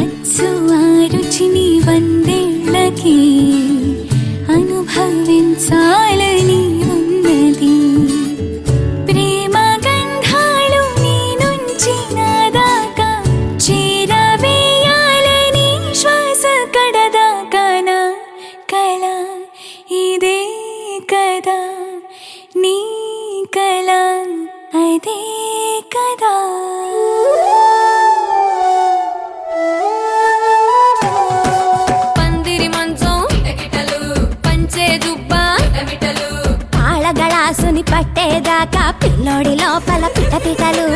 S2: అచ్చు ఆ రుచిని వందేళ్ళకి అనుభవించాలని ఉన్నది ప్రేమ గంధాలు నీ నుంచి నా దాకా చేరవేయాలని శ్వాస కడదాకా నా కళ ఇదే కదా నీ కళ అదే కదా పందిరి మంచం పంచే దుబ్బ తాళగళాసుని పట్టేదాకా పిల్లోడి లోపల పిటపిటలు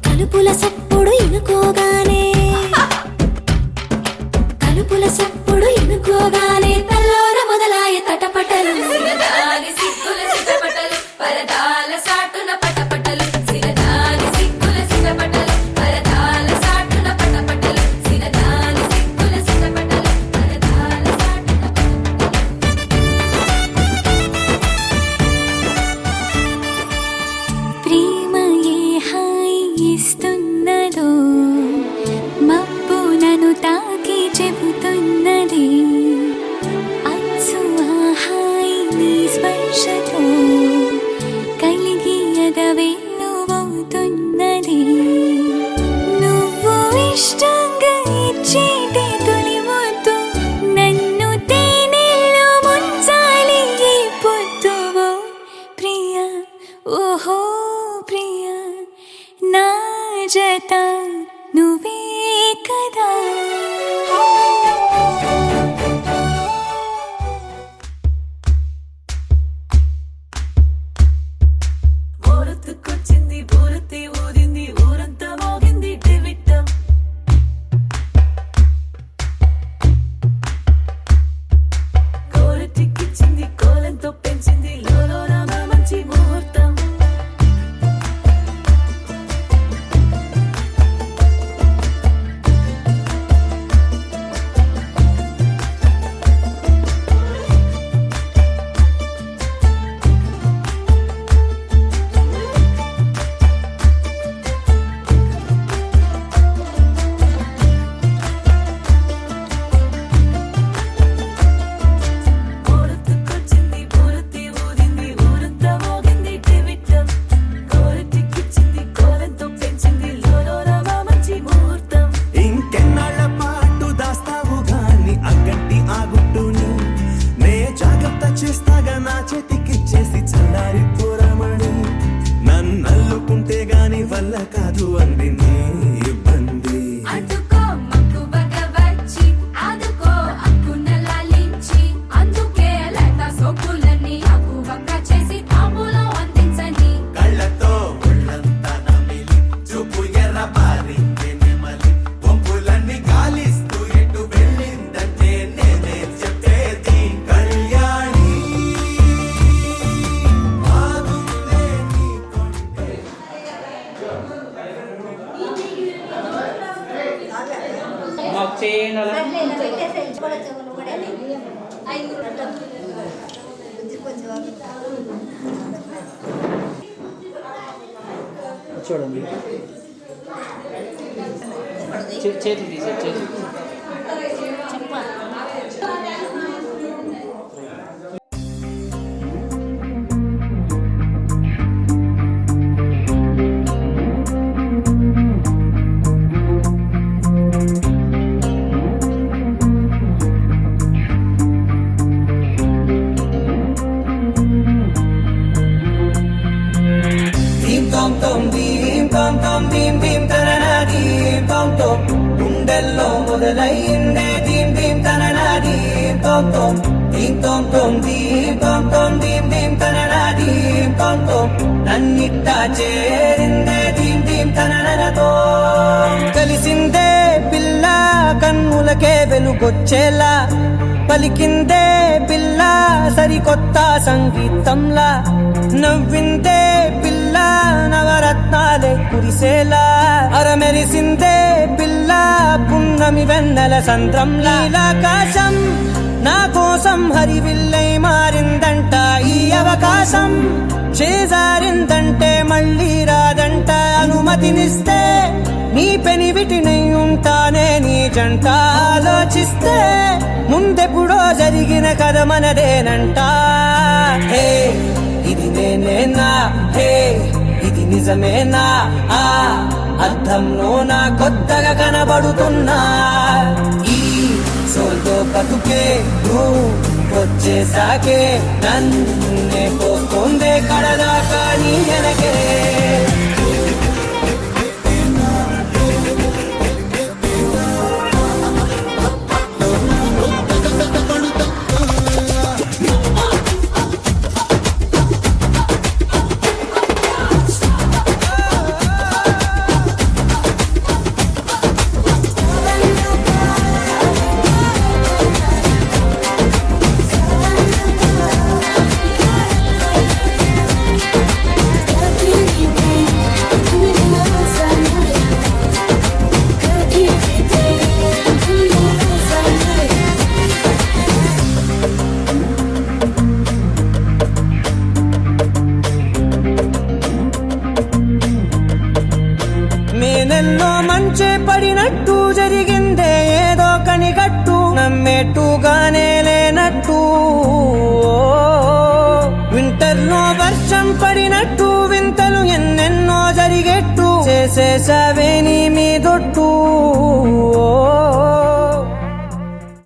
S2: కలుపుల సప్పుడు ఇనుకోగానే తల్లోన మొదలాయ తటపటలు పరదాల సాటున పటపటలు సిరదాని సిగ్గుల సిటపటలు పరదాల సాటున పటపటలు సిరదాని సిగ్గుల సిటపటలు పరదాల సాటున ప్రేమ ఏ హాయి ఇస్తున్నదో మబ్బు నన్ను తాకి చెబుతున్నది అచ్చు ఆ హాయి నీ స్పర్శతో కలిగి ఎదవెన్నువవుతున్నది నువ్వు ఇష్టంగా ఇచ్చేటి తొలి ముద్దు నన్ను తేనెల్లో ముంచాలి ఈ పొద్దువో ప్రియా ఓహో ప్రియా నా జత నువ్వే కదా
S11: ఊరొత్తుకొచ్చింది ఊరొత్తి ఊరింది ఊరంతా మోగింది టివిట్టం కోరటిక్కిచ్చింది కోలంతో పెంచింది లోలోన మంచి ముహూర్తం ఊరొత్తుకొచ్చింది ఊరొత్తి ఊరింది ఊరంతా మోగింది టివిట్టం కోరటిక్కిచ్చింది కోలంతో పెంచింది లోలోన మంచి ముహూర్తం
S7: ఇంకెన్నాళ్ళ పాటు దాస్తావు గాని అగ్గంటి ఆ గుట్టుని నే జాగ్రత్త చేస్తాగా నా చేతికిచ్చేసి చల్లారి పోరమణి నన్నల్లుకుంటే గాని వల్ల కాదు అంది నీ ఇబ్బంది
S2: అడ్డుకో మక్కువగా వచ్చి ఆదుకో అక్కున లాలించి అందుకే లేత సోకులని అక్కువగా చేసి తాంబూలం అందించని
S7: కళ్ళతో ఒళ్ళంతా నమిలి చూపు ఎర్ర పారి నెమలి వంపులన్నీ గాలిస్తూ ఎటు వెళ్ళిందంటే నేనే చెప్పేది కళ్యాణి బాగుందే నీ కొంటే
S6: చూడండి చేతులు తీసే చేతులు
S4: దీం తోం తోం దీం తోం తోం దీం దీం తననా దీం తోం తోం గుండెల్లో మొదలైందే దీం దీం తననా దీం తోం తోం దీం తోం తోం దీం తోం తోం దీం దీం తననా దీం తోం తోం నన్నిట్టా చేరిందే దీం దీం తననతో కలిసిందే పిల్ల కన్నులకే వెలుగొచ్చేలా పలికిందే పిల్ల సరికొత్త సంగీతంలా నవ్విందే పిల్ల నవరత్నాలే కురిసేలా అరమెరిసిందే పిల్ల పున్నమి వెన్నెల సంద్రంలా నీలాకాశం
S5: నా కోసం హరివిల్లై మారిందంట ఈ అవకాశం చేజారిందంటే మళ్ళీ రాదంట అనుమతినిస్తే నీ పెనివిటినై ఉంటానే నీ జంట ఆలోచిస్తే ముందెప్పుడో జరిగిన కథ మనదేనంట హే ఇది నేనేనా హే ఇది నిజమేనా ఆ అర్థంలో నా కొత్తగా కనబడుతున్నా ఈ సోల్తో బతుకే నువ్వు వచ్చేసాకే నన్నే పోతుందే కడదాకా నీ వెనకే నేనెన్నో మంచే పడినట్టు జరిగిందే ఏదో కనిగట్టు నమ్మేట్టుగానే లేనట్టు వింటర్లో వర్షం పడినట్టు వింతలు ఎన్నెన్నో జరిగేట్టు చేసేసావే నీ మీదొట్టు